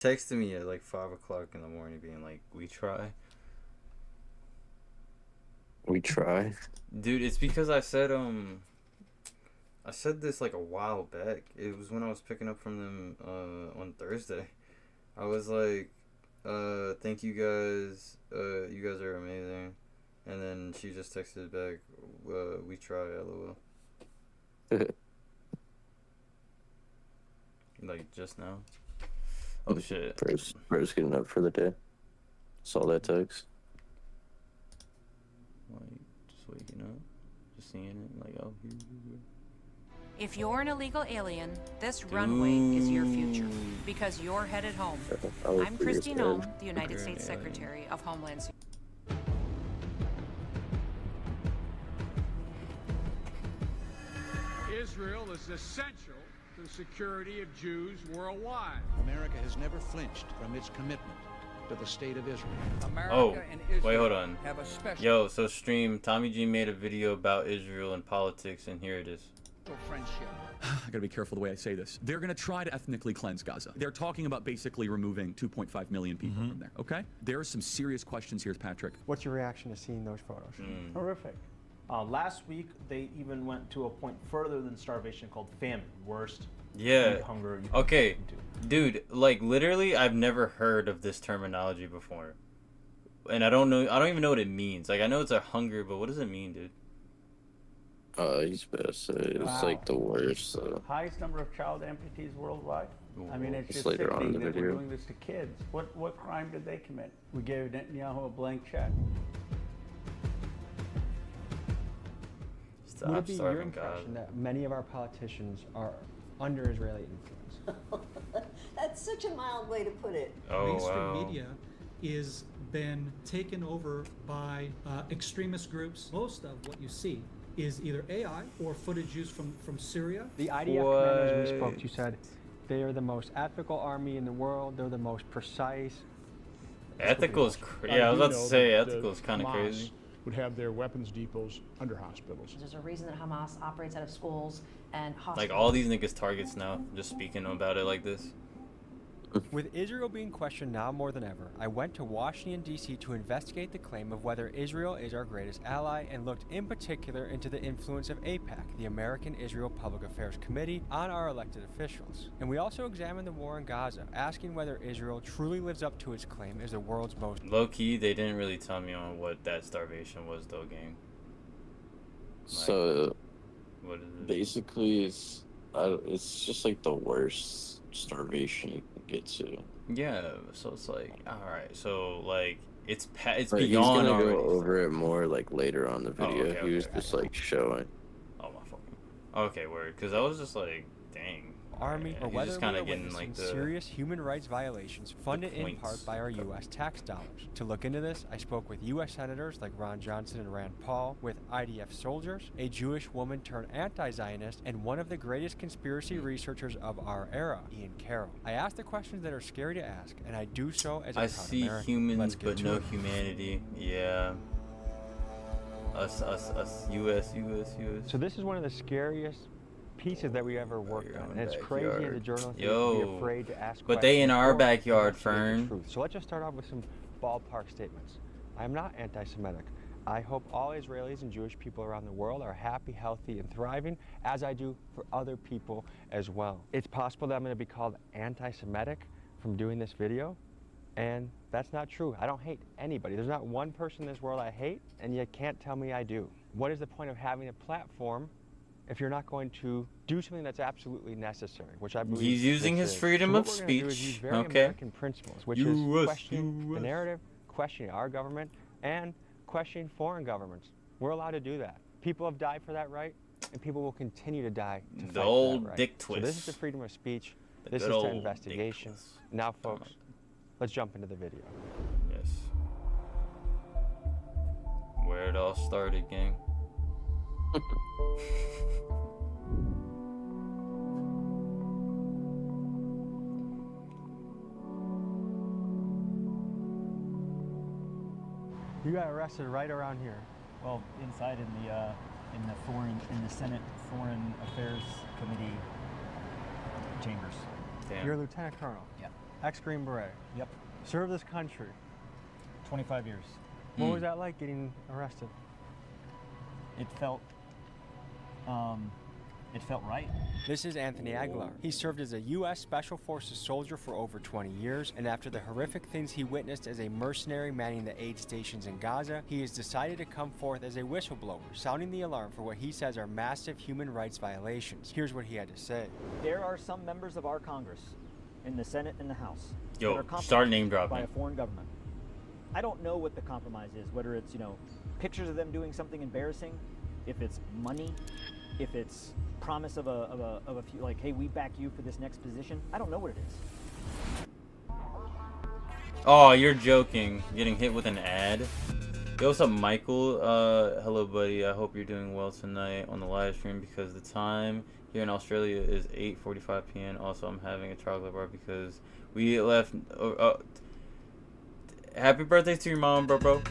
Texted me at like 5 o'clock in the morning being like, we try. We try. Dude, it's because I said this like a while back. It was when I was picking up from them on Thursday. I was like, thank you guys. You guys are amazing. And then she just texted back, we try, lol. Like just now. Oh shit. Bro's getting up for the day. Saw that text. Like just waking up, just seeing it, like oh here. If you're an illegal alien, this runway is your future because you're headed home. I'm Christy Nome, the United States Secretary of Homeland Security. Israel is essential to the security of Jews worldwide. America has never flinched from its commitment to the state of Israel. America and Israel wait, hold on. Have a special Yo, so stream, Tommy G made a video about Israel and politics, and here it is. Friendship. I gotta be careful the way I say this. They're gonna try to ethnically cleanse Gaza. They're talking about basically removing 2.5 million people from there, okay? There are some serious questions here, Patrick. What's your reaction to seeing those photos? Horrific. Last week, they even went to a point further than starvation called famine. Worst hunger. Okay, dude, like literally, I've never heard of this terminology before, and I don't even know what it means. Like I know it's a hunger, but what does it mean, dude? He's best. It's like the worst. Highest number of child amputees worldwide. I mean, it's just later on in sickening the that we're video. doing this to kids. What crime did they commit? We gave Netanyahu a blank check. Would it be your impression that many of our politicians are under Israeli influence? That's such a mild way to put it. Oh, mainstream media is been taken over by extremist groups. Most of what you see is either AI or footage used from Syria. The IDF commanders we spoke to said they are the most ethical army in the world. They're the most precise. Ethical is yeah, I was about to say ethical is kind of crazy. Would have their weapons depots under hospitals. There's a reason that Hamas operates out of schools and hospitals. Like all these niggas targets now, just speaking about it like this. With Israel being questioned now more than ever, I went to Washington, D.C. to investigate the claim of whether Israel is our greatest ally and looked in particular into the influence of AIPAC, the American Israel Public Affairs Committee, on our elected officials. And we also examined the war in Gaza, asking whether Israel truly lives up to its claim as the world's most... Low-key, they didn't really tell me on what that starvation was, though, gang. Like, so, what is it? Basically, it's just like the worst starvation you can get to. Yeah, so it's like, alright, so like it's like, beyond. He's gonna already. go over it more like later on the video. Okay, he was just like showing. Oh my fucking. Okay, word, because I was just like, dang. Army, or whether we are getting witnessing like the serious human rights violations funded in part by our U.S. tax dollars. To look into this, I spoke with U.S. senators like Ron Johnson and Rand Paul, with IDF soldiers, a Jewish woman turned anti-Zionist, and one of the greatest conspiracy researchers of our era, Ian Carroll. I asked the questions that are scary to ask, and I do so as a proud see American. humans but no humanity. Yeah. Us, US. So this is one of the scariest pieces that we ever worked on, and it's crazy as a journalist to be afraid to ask but they in our questions backyard, Fern. So let's just start off with some ballpark statements. I am not anti-Semitic. I hope all Israelis and Jewish people around the world are happy, healthy, and thriving, as I do for other people as well. It's possible that I'm going to be called anti-Semitic from doing this video, and that's not true. I don't hate anybody. There's not one person in this world I hate, and you can't tell me I do. What is the point of having a platform if you're not going to do something that's absolutely necessary, which I believe he's using his freedom of speech. Okay. American principles, which is questioning the narrative, questioning our government, and questioning foreign governments. We're allowed to do that. People have died for that right, and people will continue to die to fight the for old that right. dick twist. So this is the freedom of speech. This is good the old investigation. Now, folks, let's jump into the video. Yes. Where it all started, gang. You got arrested right around here. Well, inside in the Senate Foreign Affairs Committee chambers. Damn. You're a lieutenant colonel. Yeah. Ex-Green Beret. Yep. Served this country. 25 years. What was that like getting arrested? It felt right. This is Anthony Aguilar. He served as a U.S. Special Forces soldier for over 20 years, and after the horrific things he witnessed as a mercenary manning the aid stations in Gaza, he has decided to come forth as a whistleblower, sounding the alarm for what he says are massive human rights violations. Here's what he had to say. There are some members of our Congress, in the Senate and the House, Yo, that are compromised start name dropping by a foreign government. I don't know what the compromise is, whether it's, pictures of them doing something embarrassing, if it's money, if it's promise of a few, like, hey, we back you for this next position. I don't know what it is. Oh, you're joking. Getting hit with an ad? Yo, what's up, Michael? Hello, buddy. I hope you're doing well tonight on the live stream because the time here in Australia is 8:45 p.m. Also, I'm having a chocolate bar because we left... happy birthday to your mom, bro.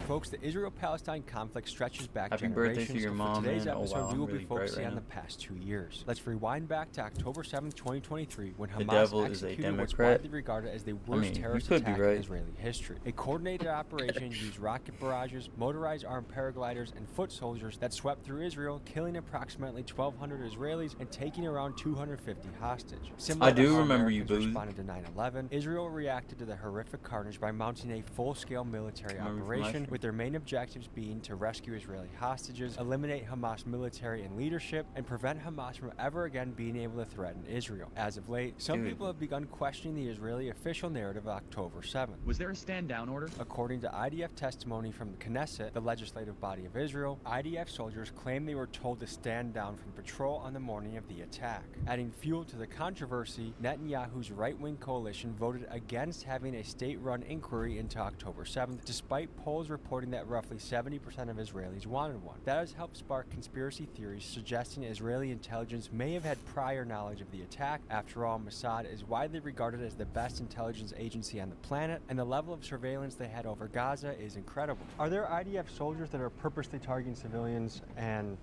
Folks, the Israel-Palestine conflict stretches back Happy generations. birthday to your For mom, today's man. episode, Oh, wow, we will I'm be really bright focusing right on the now. past 2 years. Let's rewind back to October 7th, 2023, when The Hamas devil is a executed what's Democrat? widely regarded as the worst terrorist you could be attack right. in Israeli history. A coordinated operation used rocket barrages, motorized armed paragliders, and foot soldiers that swept through Israel, killing approximately 1,200 Israelis and taking around 250 hostage. Similar I to do how remember you, Americans Booze. responded to 9/11, Israel reacted to the horrific carnage by mounting a full-scale military Remember from operation, last year? with their main objectives being to rescue Israeli hostages, eliminate Hamas military and leadership, and prevent Hamas from ever again being able to threaten Israel. As of late, some Dude. people have begun questioning the Israeli official narrative of October 7th. Was there a stand-down order? According to IDF testimony from the Knesset, the legislative body of Israel, IDF soldiers claim they were told to stand down from patrol on the morning of the attack. Adding fuel to the controversy, Netanyahu's right-wing coalition voted against having a state-run inquiry into October 7th, despite polls reporting that roughly 70% of Israelis wanted one. That has helped spark conspiracy theories suggesting Israeli intelligence may have had prior knowledge of the attack. After all, Mossad is widely regarded as the best intelligence agency on the planet, and the level of surveillance they had over Gaza is incredible. Are there IDF soldiers that are purposely targeting civilians and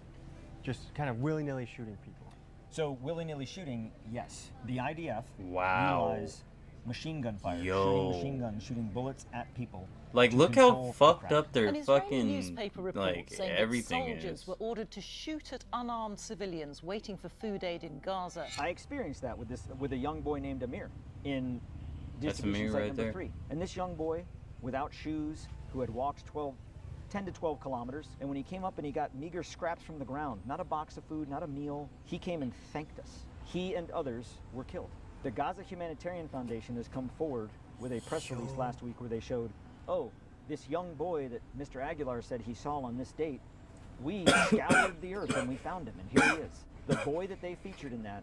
just kind of willy-nilly shooting people? So willy-nilly shooting, yes. The IDF Wow. utilize machine gun fire, Yo. shooting machine guns, shooting bullets at people. Like, to look how control the fucked crowd. up their An Israeli fucking, newspaper report like, saying everything that soldiers is. were ordered to shoot at unarmed civilians waiting for food aid in Gaza. I experienced that with a young boy named Amir in That's distribution Amir site right number there. 3. And this young boy, without shoes, who had walked 10 to 12 kilometers, and when he came up and he got meager scraps from the ground, not a box of food, not a meal, he came and thanked us. He and others were killed. The Gaza Humanitarian Foundation has come forward with a press release last week where they showed, oh, this young boy that Mr. Aguilar said he saw on this date, we scoured the earth and we found him, and here he is. The boy that they featured in that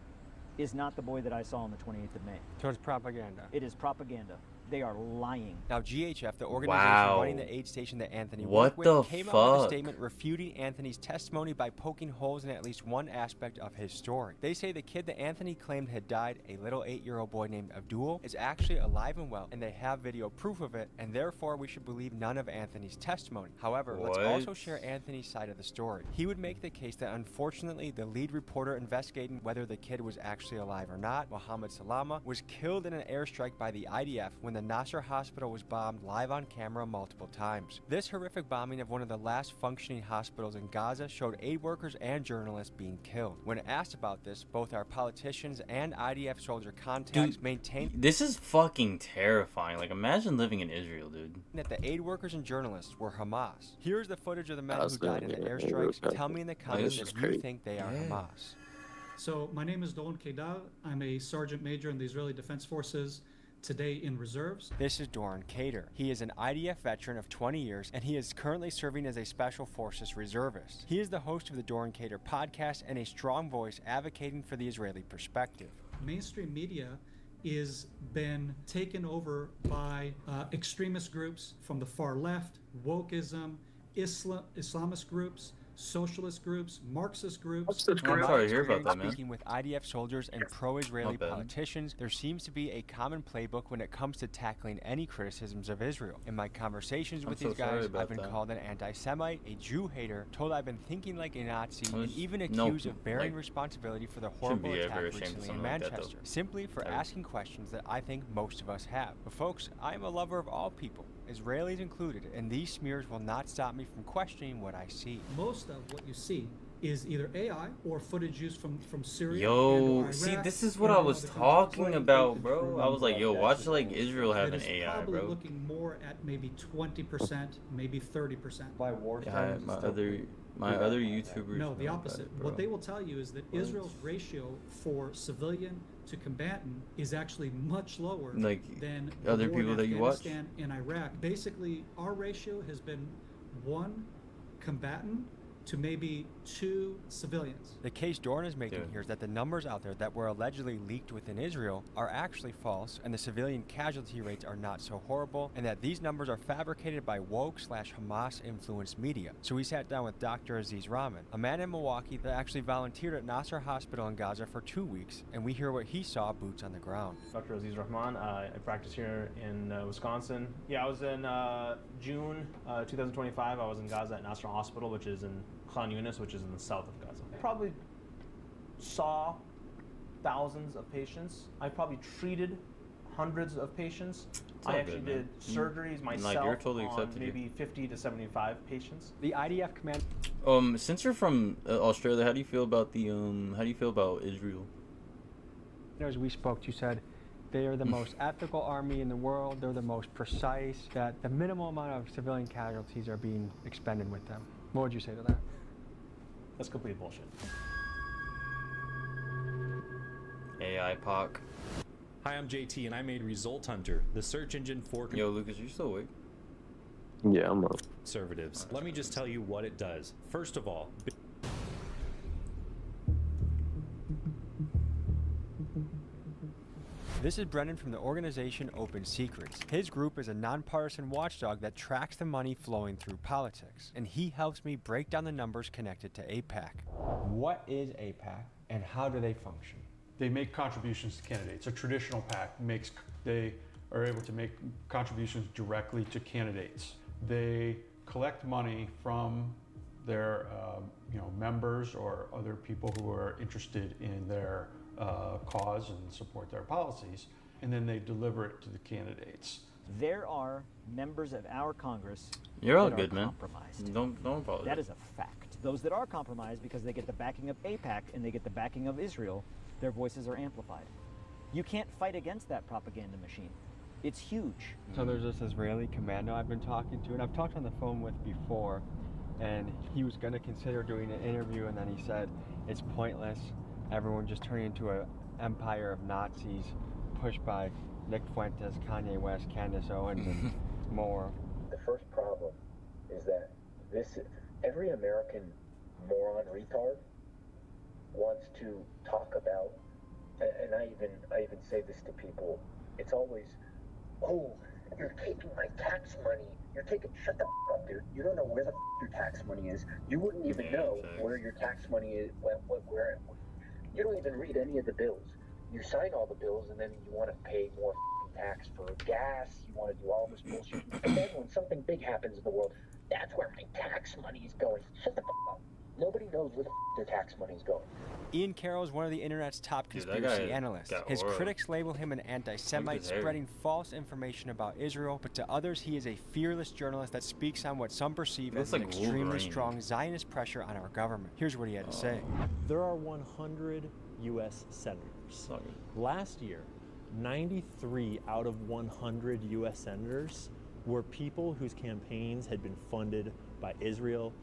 is not the boy that I saw on the 28th of May. So it's propaganda. It is propaganda. They are lying. Now, GHF, the organization Wow. running the aid station that Anthony What worked the with, came out with a fuck? statement refuting Anthony's testimony by poking holes in at least one aspect of his story. They say the kid that Anthony claimed had died, a little 8-year-old boy named Abdul, is actually alive and well, and they have video proof of it, and therefore we should believe none of Anthony's testimony. However, let's What? also share Anthony's side of the story. He would make the case that unfortunately the lead reporter investigating whether the kid was actually alive or not, Mohammed Salama, was killed in an airstrike by the IDF when the Nasser hospital was bombed live on camera multiple times. This horrific bombing of one of the last functioning hospitals in Gaza showed aid workers and journalists being killed. When asked about this, both our politicians and IDF soldier contacts Dude, maintained this is fucking terrifying. Like, imagine living in Israel, dude. that the aid workers and journalists were Hamas. Here's the footage of the men That's who died in the the- airstrikes. Tell me in the comments this is if you crazy. think they are Yeah. Hamas. So my name is Doron Kedar. I'm a sergeant major in the Israeli Defense Forces, today in reserves. This is Doron Kader. He is an IDF veteran of 20 years, and he is currently serving as a Special Forces reservist. He is the host of the Doron Kader podcast and a strong voice advocating for the Israeli perspective. Mainstream media is been taken over by extremist groups from the far left, wokeism, Islamist groups, socialist groups, Marxist groups. I'm sorry to hear about that, man. Speaking with IDF soldiers and pro-Israeli Not bad. politicians, there seems to be a common playbook when it comes to tackling any criticisms of Israel. In my conversations with I'm so these guys, sorry about I've been that. called an anti-Semite, a Jew hater, told I've been thinking like a Nazi, and even no, accused of bearing like, responsibility for the shouldn't horrible be attack ever ashamed of recently in something like that, though. Manchester, simply for Ever. asking questions that I think most of us have. But folks, I am a lover of all people, Israelis included, and these smears will not stop me from questioning what I see. Most of what you see is either AI or footage used from Syria. Yo, and see, Iraq this is and what I other was countries. talking about, bro. I was like, yo, watch like Israel have It an is AI, probably bro. looking more at maybe 20%, maybe 30%. By war Yeah, my other YouTubers. No, the know opposite. that, bro. What they will tell you is that Israel's ratio for civilian to combatant is actually much lower Like, than other the war in people that you watch? Afghanistan and Iraq. Basically, our ratio has been 1 combatant to maybe 2 civilians. The case Dorn is making here is that the numbers out there that were allegedly leaked within Israel are actually false, and the civilian casualty rates are not so horrible, and that these numbers are fabricated by woke/Hamas-influenced media. So we sat down with Dr. Aziz Rahman, a man in Milwaukee that actually volunteered at Nasser Hospital in Gaza for 2 weeks, and we hear what he saw boots on the ground. Dr. Aziz Rahman, I practice here in Wisconsin. Yeah, I was in June 2025. I was in Gaza at Nasser Hospital, which is in Khan Yunis, which is in the south of Gaza. I probably saw thousands of patients. I probably treated hundreds of patients. I actually did surgeries myself on maybe 50 to 75 patients. The IDF command. Since you're from Australia, how do you feel about the how do you feel about Israel? As we spoke, you said they are the most ethical army in the world. They're the most precise. That the minimal amount of civilian casualties are being expended with them. What would you say to that? That's complete bullshit. AI POC. Hi, I'm JT, and I made Result Hunter, the search engine for Yo, Lucas, you still awake? Yeah, I'm up. conservatives. Let me just tell you what it does. First of all, This is Brendan from the organization Open Secrets. His group is a nonpartisan watchdog that tracks the money flowing through politics, and he helps me break down the numbers connected to AIPAC. What is AIPAC, and how do they function? They make contributions to candidates. A traditional PAC they are able to make contributions directly to candidates. They collect money from their members or other people who are interested in their cause and support their policies, and then they deliver it to the candidates. There are members of our Congress You're all that good, are man. compromised. Don't apologize. That is a fact. Those that are compromised because they get the backing of AIPAC and they get the backing of Israel, their voices are amplified. You can't fight against that propaganda machine. It's huge. So there's this Israeli commando I've been talking to, and I've talked on the phone with before, and he was going to consider doing an interview, and then he said it's pointless. Everyone just turning into an empire of Nazis pushed by Nick Fuentes, Kanye West, Candace Owens, and more. The first problem is that every American moron retard wants to talk about, and I even say this to people, it's always, oh, you're taking my tax money. Shut the f up, dude. You don't know where the f your tax money is. You wouldn't even know where your tax money is, where you don't even read any of the bills. You sign all the bills, and then you want to pay more tax for gas. You want to do all this bullshit. And then when something big happens in the world, that's where my tax money is going. Shut the f up. Nobody knows where the f their tax money is going. Ian Carroll is one of the internet's top conspiracy analysts. His critics label him an anti-Semite, spreading false information about Israel, but to others, he is a fearless journalist that speaks on what some perceive as an extremely strong Zionist pressure on our government. Here's what he had to say. There are 100 U.S. senators. Last year, 93 out of 100 U.S. senators were people whose campaigns had been funded by Israel,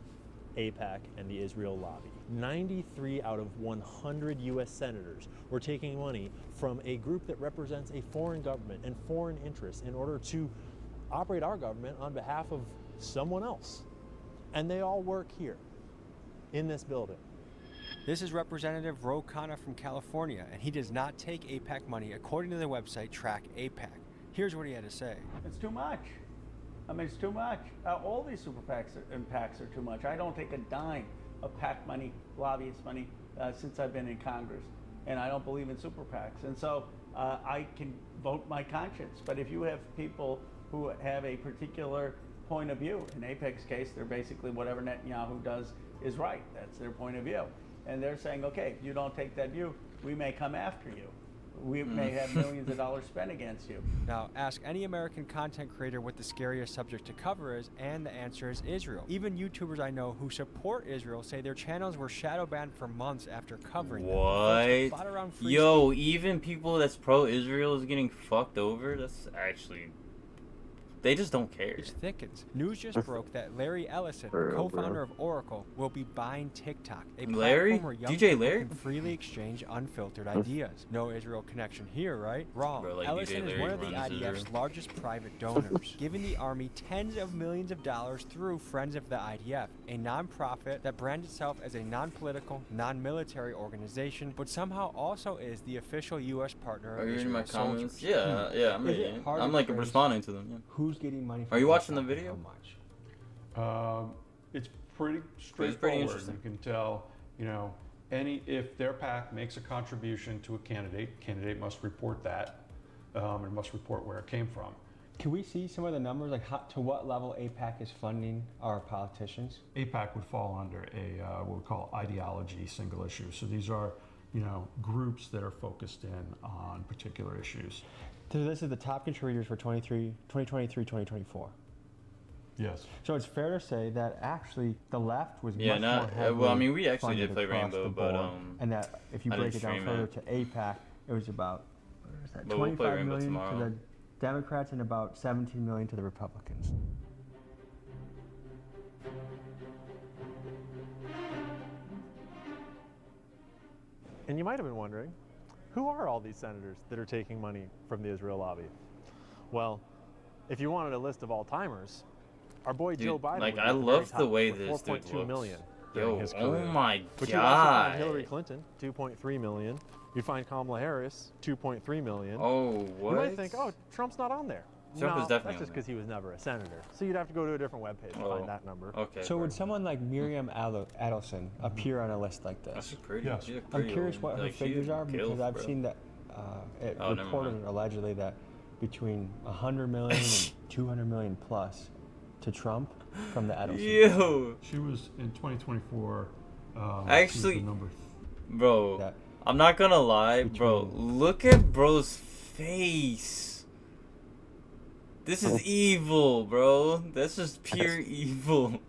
AIPAC, and the Israel lobby. 93 out of 100 U.S. senators were taking money from a group that represents a foreign government and foreign interests in order to operate our government on behalf of someone else. And they all work here, in this building. This is Representative Ro Khanna from California, and he does not take AIPAC money according to the website Track AIPAC. Here's what he had to say. It's too much. I mean, it's too much. All these super PACs and PACs are too much. I don't take a dime of PAC money, lobbyist money, since I've been in Congress. And I don't believe in super PACs. And so I can vote my conscience. But if you have people who have a particular point of view, in AIPAC's case, they're basically whatever Netanyahu does is right. That's their point of view. And they're saying, okay, if you don't take that view, we may come after you. We may have millions of dollars spent against you. Now, ask any American content creator what the scariest subject to cover is, and the answer is Israel. Even YouTubers I know who support Israel say their channels were shadow banned for months after covering them. What? Yo, even people that's pro-Israel is getting fucked over? That's actually... They just don't care. It thickens. News just broke that Larry Ellison, co-founder of Oracle, will be buying TikTok, a platform where young people can freely exchange unfiltered ideas. No Israel connection here, right? Wrong. Bro, like Ellison is one of the IDF's Israel. largest private donors, giving the army tens of millions of dollars through Friends of the IDF, a non-profit that brands itself as a non-political, non-military organization, but somehow also is the official U.S. partner Are of you reading Israel's my comments? soldiers. Yeah, I'm reading. I'm like responding to them. Yeah. Who's getting money from Are you watching the TikTok and video? how much? It's pretty pretty straightforward. interesting. You can tell, you know, if their PAC makes a contribution to a candidate must report that, and must report where it came from. Can we see some of the numbers, like to what level AIPAC is funding our politicians? AIPAC would fall under a what we call ideology single issue. So these are, you know, groups that are focused in on particular issues. So this is the top contributors for 2023-2024. Yes. So it's fair to say that actually the left was Yeah, much not- more heavily well, I mean, we actually funded did play across Rainbow, the but, board, and that if you I break didn't it down stream further it. to AIPAC, it was about what is that, But we'll play 25 Rainbow million to tomorrow. the Democrats and about 17 million to the Republicans. And you might have been wondering, who are all these senators that are taking money from the Israel lobby? Well, if you wanted a list of all-timers, our boy Dude, Joe Biden like, would be I at the love very the way top with this dude 4.2 looks. million during Yo, his oh career. my But you also find God. Hillary Clinton, 2.3 million. You find Kamala Harris, 2.3 million. Oh, You might what? think, oh, Trump's not on there. Trump no, is definitely that's just on because he was never a senator. So you'd have to go to a different webpage to Oh, find that number. okay. So would someone like Miriam Adelson appear on a list like this? She's pretty. Yes. She's a I'm pretty curious old- what her like, she figures are because kills, I've bro. seen that it Oh, never reported mind. allegedly that between 100 million and 200 million plus to Trump from the Adelson. Yo. She was in 2024. Actually, she was the number bro, That I'm not gonna lie, bro. Look at bro's face. This is evil, bro. That's just pure evil.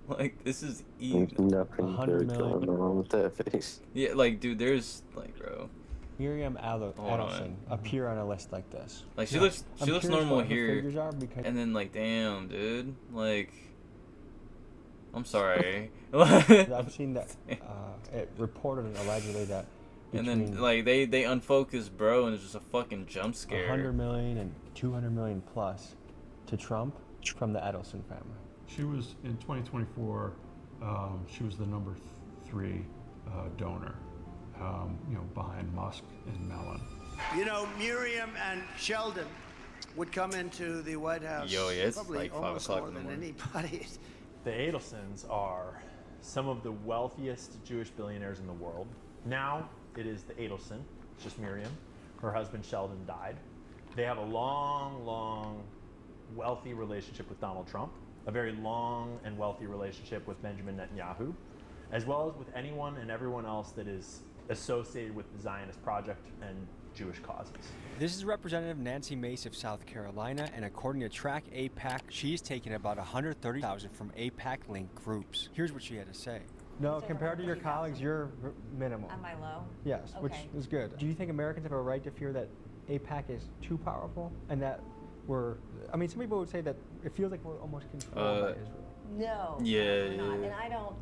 Like, this is evil. Nothing 100 good million. going on with that face. Yeah, like, dude, there's like, bro. Miriam Hold Adelson on. appear on a list like this. Like, she Yeah. looks I'm normal curious what her here, figures are because and then like, damn, dude, like, I'm sorry. I've seen that it reported allegedly that And between then like they unfocus bro, and it's just a fucking jump scare. 100 million and 200 million plus to Trump from the Adelson family. She was in 2024. She was the number 3 donor. You know, behind Musk and Mellon. You know, Miriam and Sheldon would come into the White House Yo, yeah, it's probably like 5 almost o'clock more in the than morning. anybody. The Adelsons are some of the wealthiest Jewish billionaires in the world. Now it is the Adelson, it's just Miriam. Her husband Sheldon died. They have a long, wealthy relationship with Donald Trump, a very long and wealthy relationship with Benjamin Netanyahu, as well as with anyone and everyone else that is associated with the Zionist project and Jewish causes. This is Representative Nancy Mace of South Carolina, and according to Track AIPAC, she's taken about 130,000 from AIPAC-linked groups. Here's what she had to say. No, compared to your colleagues, you're minimal. Am I low? Yes, which Okay. is good. Do you think Americans have a right to fear that AIPAC is too powerful and that I mean, some people would say that it feels like we're almost controlled by Israel. No. Yeah, we're not. yeah. And I don't.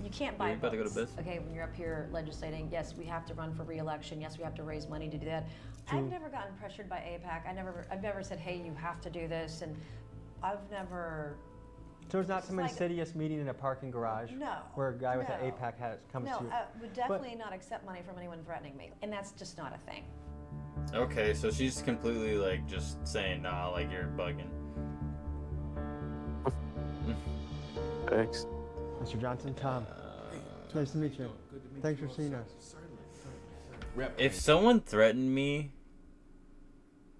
You can't buy You're about to go to votes. bed? Okay, when you're up here legislating, yes, we have to run for re-election. Yes, we have to raise money to do that. True. I've never gotten pressured by AIPAC. I've never said, hey, you have to do this, and I've never. So it's not some like- insidious meeting in a parking garage No. where a guy with no. an AIPAC hat comes No, to you. would definitely not accept money from anyone threatening me, and that's just not a thing. Okay, so she's completely like just saying, nah, like you're bugging. Thanks. Mr. Johnson, Tom. Nice to meet you. Thanks for seeing us. If someone threatened me,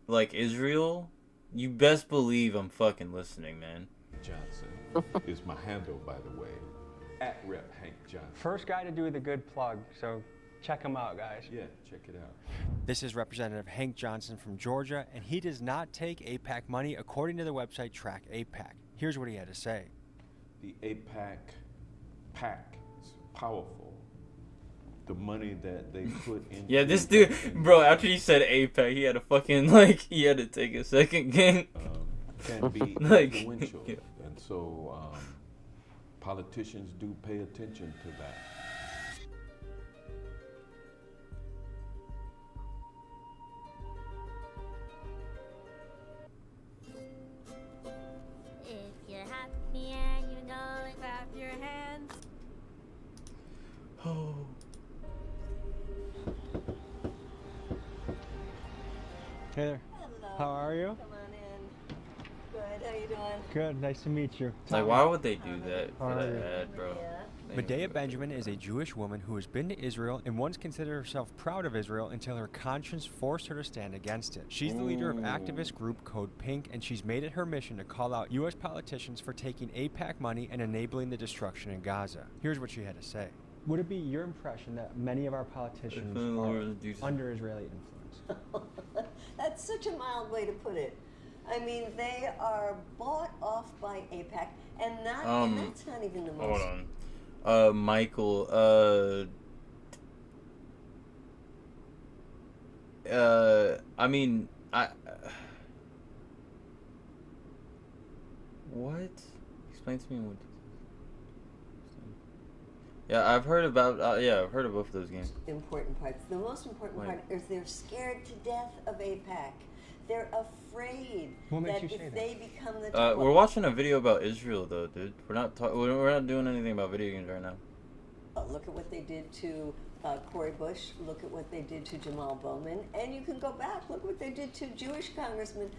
like Israel, you best believe I'm fucking listening, man. Johnson is my handle, by the way. At Rep Hank Johnson. First guy to do the good plug, so check him out, guys. Yeah, check it out. This is Representative Hank Johnson from Georgia, and he does not take AIPAC money according to the website Track AIPAC. Here's what he had to say. The AIPAC PAC is powerful. The money that they put in. Yeah, this dude, bro, after he said AIPAC, he had to fucking, like, he had to take a second game. Can be like, influential. yeah. And so politicians do pay attention to that. If you're happy and you know it, clap your hands. Oh. Hey there. Hello. How are you? Come on in. Good. How you doing? Good. Nice to meet you. Like, why would they do that How for are that you? ad, bro? Medea Benjamin is a Jewish woman who has been to Israel and once considered herself proud of Israel until her conscience forced her to stand against it. She's the leader of activist group Code Pink, and she's made it her mission to call out U.S. politicians for taking AIPAC money and enabling the destruction in Gaza. Here's what she had to say. Would it be your impression that many of our politicians are under Israeli influence? That's such a mild way to put it. I mean, they are bought off by AIPAC, and that's not even the most. Hold on. Michael, I mean, what? Explain to me what. Yeah, I've heard about, I've heard of both of those games. Important parts. The most important part is they're scared to death of AIPAC. They're afraid that if they become the we're watching a video about Israel, though, dude. We're not doing anything about video games right now. Look at what they did to Cori Bush. Look at what they did to Jamal Bowman. And you can go back. Look what they did to Jewish Congressman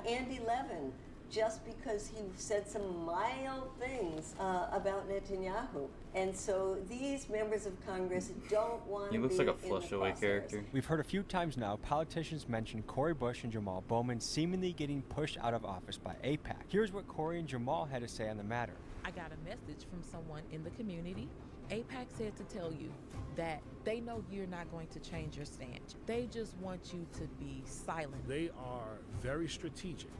Andy Levin, just because he said some mild things about Netanyahu. And so these members of Congress don't want to be in the He looks like a flush-away character. We've heard a few times now politicians mention Cori Bush and Jamal Bowman seemingly getting pushed out of office by AIPAC. Here's what Cori and Jamal had to say on the matter. I got a message from someone in the community. AIPAC said to tell you that they know you're not going to change your stance. They just want you to be silent. They are very strategic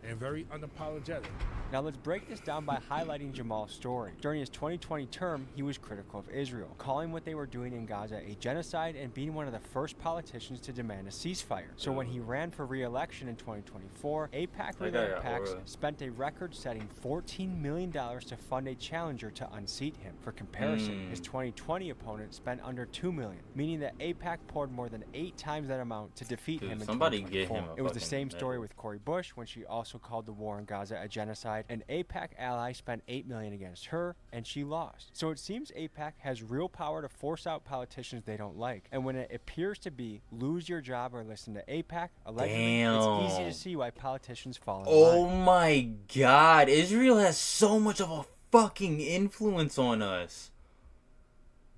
and very unapologetic. Now let's break this down by highlighting Jamal's story. During his 2020 term, he was critical of Israel, calling what they were doing in Gaza a genocide and being one of the first politicians to demand a ceasefire. So when he ran for re-election in 2024, AIPAC-related PACs spent a record-setting $14 million to fund a challenger to unseat him. For comparison, his 2020 opponent spent under $2 million, meaning that AIPAC poured more than 8 times that amount to defeat him in 2024. It was the same story with Cori Bush when she also called the war in Gaza a genocide. An AIPAC ally spent $8 million against her, and she lost. So it seems AIPAC has real power to force out politicians they don't like. And when it appears to be lose your job or listen to AIPAC, allegedly, it's easy to see why politicians fall in line. Oh my God, Israel has so much of a fucking influence on us.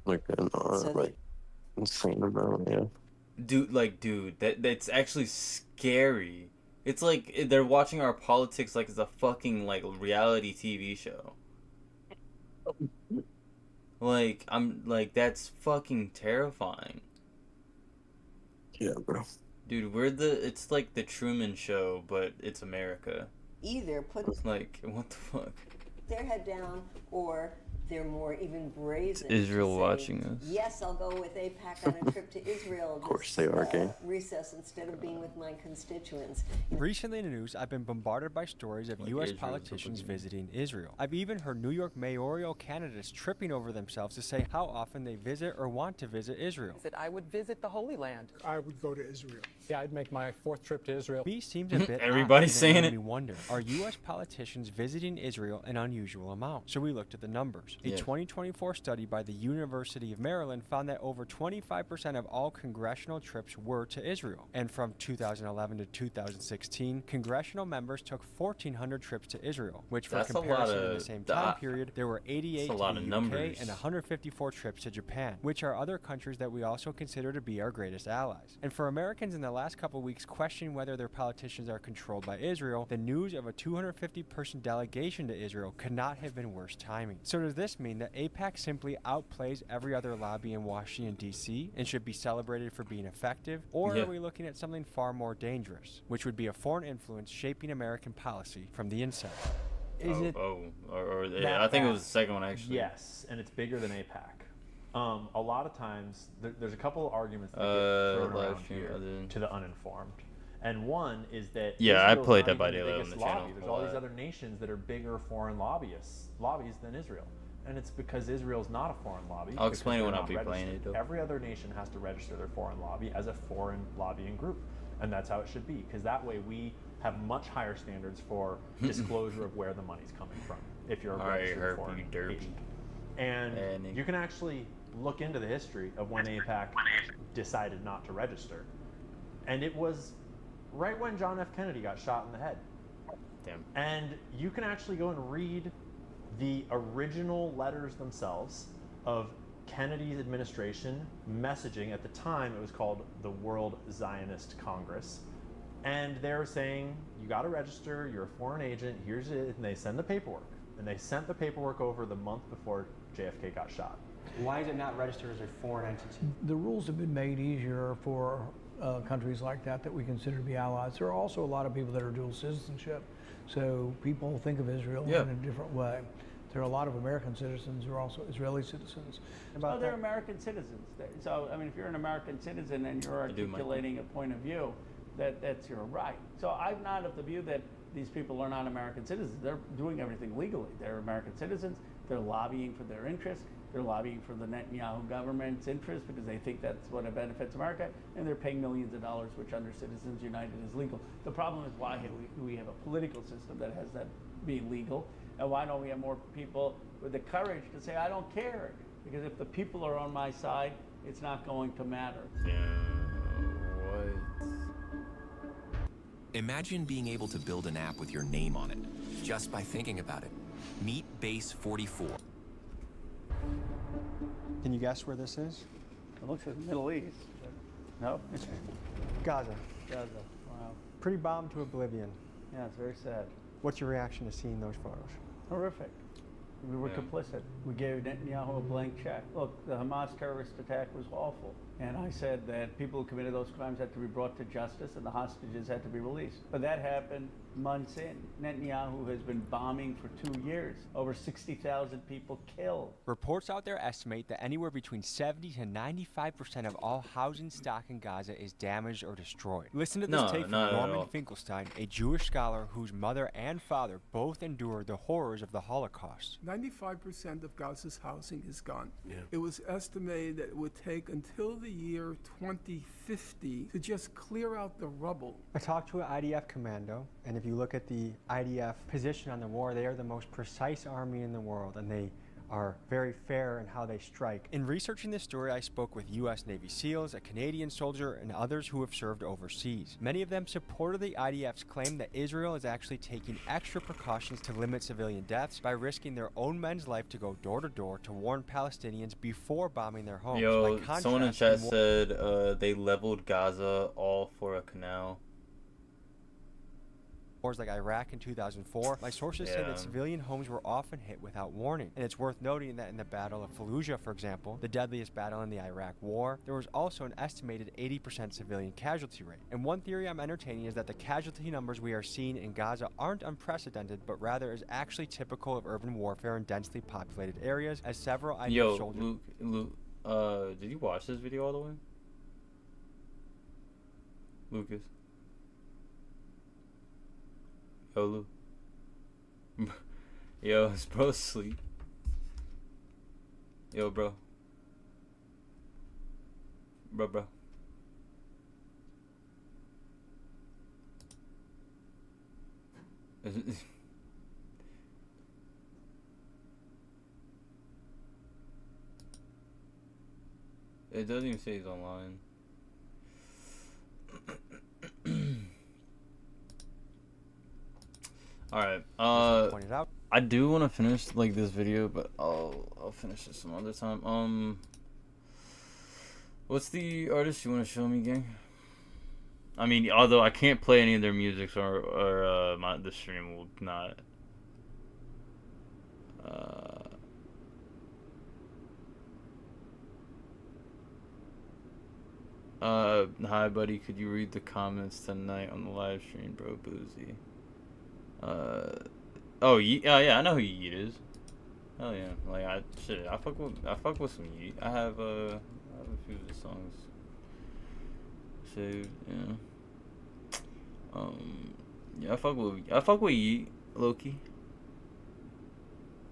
Like insane amount, yeah. Dude, that's actually scary. It's like they're watching our politics like it's a fucking reality TV show. That's fucking terrifying. Yeah, bro. Dude, it's like the Truman Show, but it's America. Either put what the fuck? their head down, or they're more even brazen. It's Israel watching us. Yes, I'll go with AIPAC on a trip to Israel. Of course they are, gang. Recess instead of being with my constituents. Recently in the news, I've been bombarded by stories of U.S. politicians visiting Israel. I've even heard New York mayoral candidates tripping over themselves to say how often they visit or want to visit Israel. I would visit the Holy Land. I would go to Israel. Yeah, I'd make my 4th trip to Israel. Me seems a bit Everybody's saying it. Me wonder, are U.S. politicians visiting Israel an unusual amount? So we looked at the numbers. A Yeah. 2024 study by the University of Maryland found that over 25% of all congressional trips were to Israel. And from 2011 to 2016, congressional members took 1,400 trips to Israel, which for That's a lot comparison in the of- same time period, there were 88 That's a to lot the of UK numbers. and 154 trips to Japan, which are other countries that we also consider to be our greatest allies. And for Americans in the last couple weeks questioning whether their politicians are controlled by Israel, the news of a 250-person delegation to Israel could not have been worse timing. So does this mean that AIPAC simply outplays every other lobby in Washington, D.C. and should be celebrated for being effective? Or Yeah. are we looking at something far more dangerous, which would be a foreign influence shaping American policy from the inside? Is it I think it was the second one, actually. Yes, and it's bigger than AIPAC. A lot of times, there's a couple of arguments that get thrown live around stream, here other than- to the uninformed. And one is that Yeah, I Israel's played not that by even the daylight on biggest the channel lobby. There's a all these lot. other nations that are bigger foreign lobbies than Israel. And it's because Israel's not a foreign lobby. I'll because explain it they're when I'll not be playing registered. it, though. Every other nation has to register their foreign lobby as a foreign lobbying group. And that's how it should be, because that way we have much higher standards for disclosure of where the money's coming from if you're a registered foreign agent. And you can actually look into the history of when AIPAC decided not to register. And it was right when John F. Kennedy got shot in the head. Damn. And you can actually go and read the original letters themselves of Kennedy's administration messaging. At the time, it was called the World Zionist Congress. And they were saying, you got to register, you're a foreign agent, here's it. And they send the paperwork. And they sent the paperwork over the month before JFK got shot. Why is it not registered as a foreign entity? The rules have been made easier for countries like that we consider to be allies. There are also a lot of people that are dual citizenship, so people think of Israel in a different way. There are a lot of American citizens who are also Israeli citizens. So they're American citizens. So, I mean, if you're an American citizen and you're articulating a point of view, that's your right. So I'm not of the view that these people are not American citizens. They're doing everything legally. They're American citizens. They're lobbying for their interests. They're lobbying for the Netanyahu government's interest because they think that's what benefits America, and they're paying millions of dollars, which under Citizens United is legal. The problem is why we have a political system that has that being legal, and why don't we have more people with the courage to say, I don't care, because if the people are on my side, it's not going to matter. Imagine being able to build an app with your name on it, just by thinking about it. Meet Base 44. Can you guess where this is? It looks like the Middle East. No? Gaza. Gaza. Wow. Pretty bombed to oblivion. Yeah, it's very sad. What's your reaction to seeing those photos? Horrific. We were complicit. We gave Netanyahu a blank check. Look, the Hamas terrorist attack was awful. And I said that people who committed those crimes had to be brought to justice and the hostages had to be released. But that happened months in. Netanyahu has been bombing for 2 years. Over 60,000 people killed. Reports out there estimate that anywhere between 70 to 95% of all housing stock in Gaza is damaged or destroyed. Listen to this tape from Norman Finkelstein, a Jewish scholar whose mother and father both endured the horrors of the Holocaust. 95% of Gaza's housing is gone. It was estimated that it would take until the year 2050 to just clear out the rubble. I talked to an IDF commando, and if you look at the IDF position on the war, they are the most precise army in the world, and they are very fair in how they strike. In researching this story, I spoke with U.S. Navy SEALs, a Canadian soldier, and others who have served overseas. Many of them supported the IDF's claim that Israel is actually taking extra precautions to limit civilian deaths by risking their own men's life to go door to door to warn Palestinians before bombing their homes. Yo, someone in chat said they leveled Gaza all for a canal. Wars like Iraq in 2004, my sources say that civilian homes were often hit without warning. And it's worth noting that in the Battle of Fallujah, for example, the deadliest battle in the Iraq War, there was also an estimated 80% civilian casualty rate. And one theory I'm entertaining is that the casualty numbers we are seeing in Gaza aren't unprecedented, but rather is actually typical of urban warfare in densely populated areas, as several IDF soldiers... Luke, did you watch this video all the way? Lucas? Yo, Lou. Yo, is bro asleep? Yo, bro. Bro. It doesn't even say he's online. Alright, pointed out. I do want to finish like this video, but I'll finish it some other time. What's the artist you want to show me, gang? I mean, although I can't play any of their music, or the stream will not. Hi buddy, could you read the comments tonight on the live stream, bro? Boozy. Oh, yeah, I know who Yeet is. Hell yeah, like I fuck with some Yeet. I have a few of the songs saved. Yeah. Yeah, I fuck with Yeet, Loki.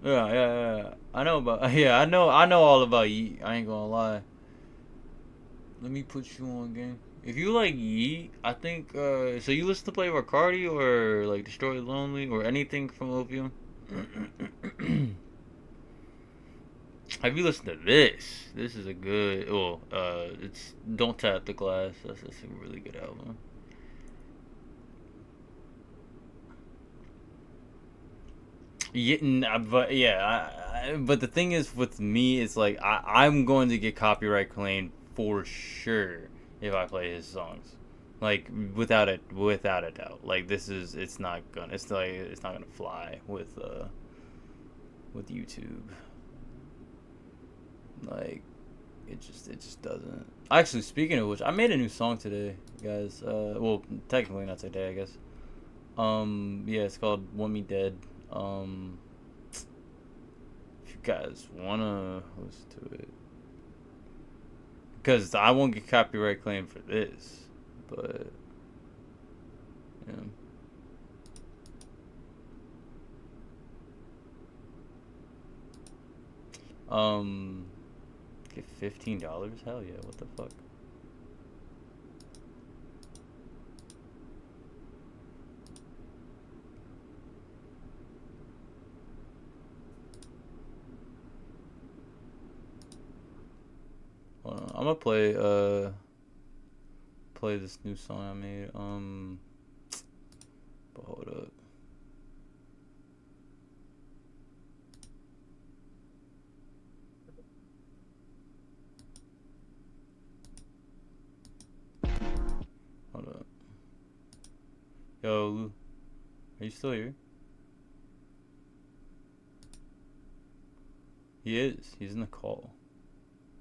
Yeah. I know about I know all about Yeet. I ain't gonna lie. Let me put you on, gang. If you like Yeet, I think so you listen to Playboi Carti or like Destroy Lonely or anything from Opium? Have you listened to this? This is a good it's Don't Tap the Glass. That's a really good album. Yeah, but the thing is with me, it's like I'm going to get copyright claimed for sure if I play his songs, like without a doubt. Like it's not gonna fly with YouTube. Like it just doesn't. Actually, speaking of which, I made a new song today, guys. Well, technically not today, I guess. Yeah, it's called "Want Me Dead." If you guys wanna listen to it, because I won't get copyright claim for this, but yeah. Get $15? Hell yeah! What the fuck? Hold on. I'm gonna play this new song I made. But hold up. Hold up. Yo, Lou, are you still here? He is. He's in the call.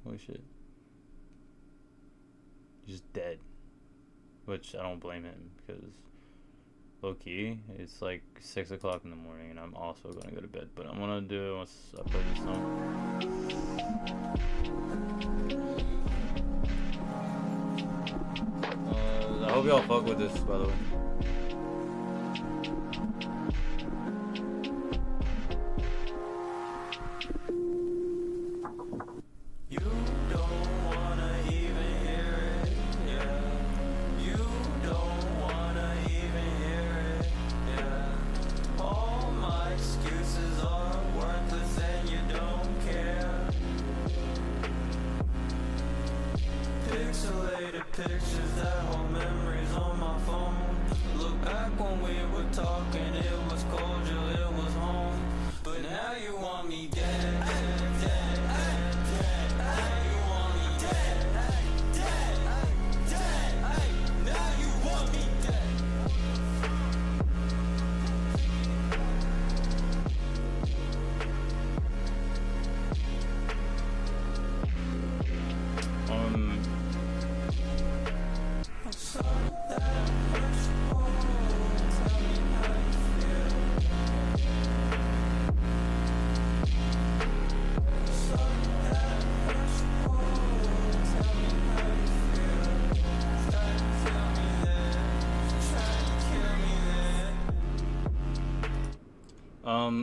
Holy shit. He's dead. Which I don't blame him, because low key, it's like 6 o'clock in the morning and I'm also gonna go to bed. But I'm gonna do it once I play this song. I hope y'all fuck with this, by the way. Pictures that hold memories on my phone. Look back when we were talking, it was cordial, it was home. But now you want me dead, dead, dead. Now you want me dead, dead, dead. Now you want me dead.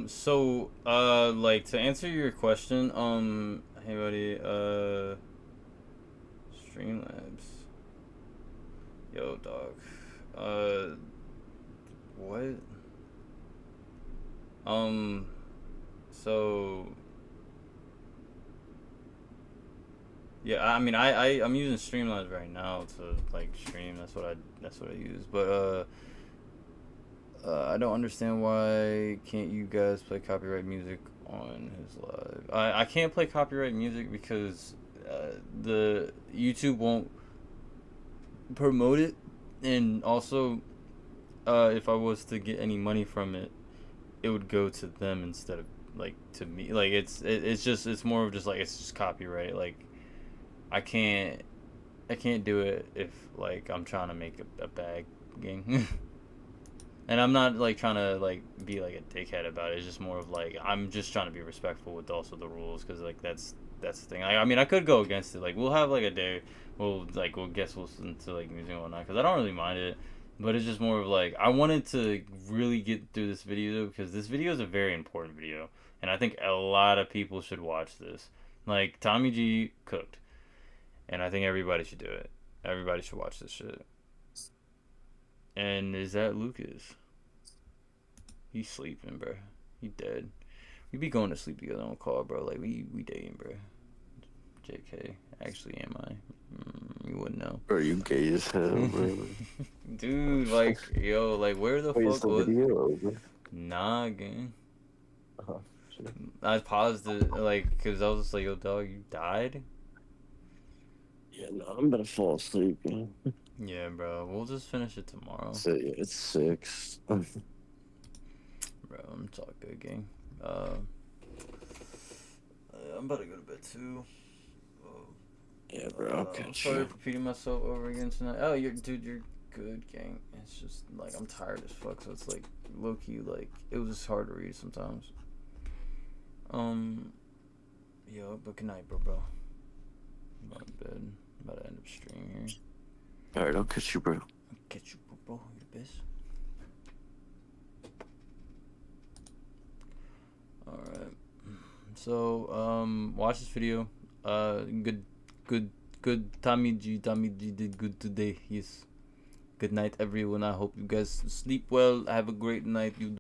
So, like, to answer your question, hey buddy, Streamlabs. Yo, dog. What? So, Yeah, I mean, I'm using Streamlabs right now to like stream. That's what I use. But I don't understand why can't you guys play copyright music on his live. I can't play copyright music because the YouTube won't promote it, and also if I was to get any money from it, it would go to them instead of like to me. Like it's more of just like it's just copyright. Like I can't do it if like I'm trying to make a bag gang. And I'm not like trying to like be like a dickhead about it. It's just more of like I'm just trying to be respectful with also the rules, because like that's the thing. I mean, I could go against it. Like we'll have like a day we'll listen to like music and whatnot, because I don't really mind it. But it's just more of like I wanted to really get through this video because this video is a very important video, and I think a lot of people should watch this. Like Tommy G cooked, and I think everybody should do it. Everybody should watch this shit. And is that Lucas? He's sleeping, bro. He dead. We be going to sleep together on call, bro. Like we dating, bro. JK. Actually, am I? You wouldn't know. Bro, you gay as hell, bro. Dude, like, yo, like, where the Wait, fuck is the was? video over? Nah, gang. Oh, shit. I paused it, like, cause I was just like, yo, dog, you died? Yeah, no, I'm gonna fall asleep, man. Yeah, bro. We'll just finish it tomorrow. So, yeah, it's 6. Bro, I'm talking good, gang. I'm about to go to bed too. Yeah, bro. I'll I'm catch sorry you. for repeating myself over again tonight. Oh, you're good, gang. It's just like I'm tired as fuck, so it's like low key, like it was just hard to read sometimes. Yo, but good night, bro. I'm about to bed. I'm about to end up stream here. Alright, I'll catch you, bro. I'll catch you, bro. You the best. Alright. So, watch this video. Good. Tommy G did good today. Yes. Good night, everyone. I hope you guys sleep well. Have a great night. You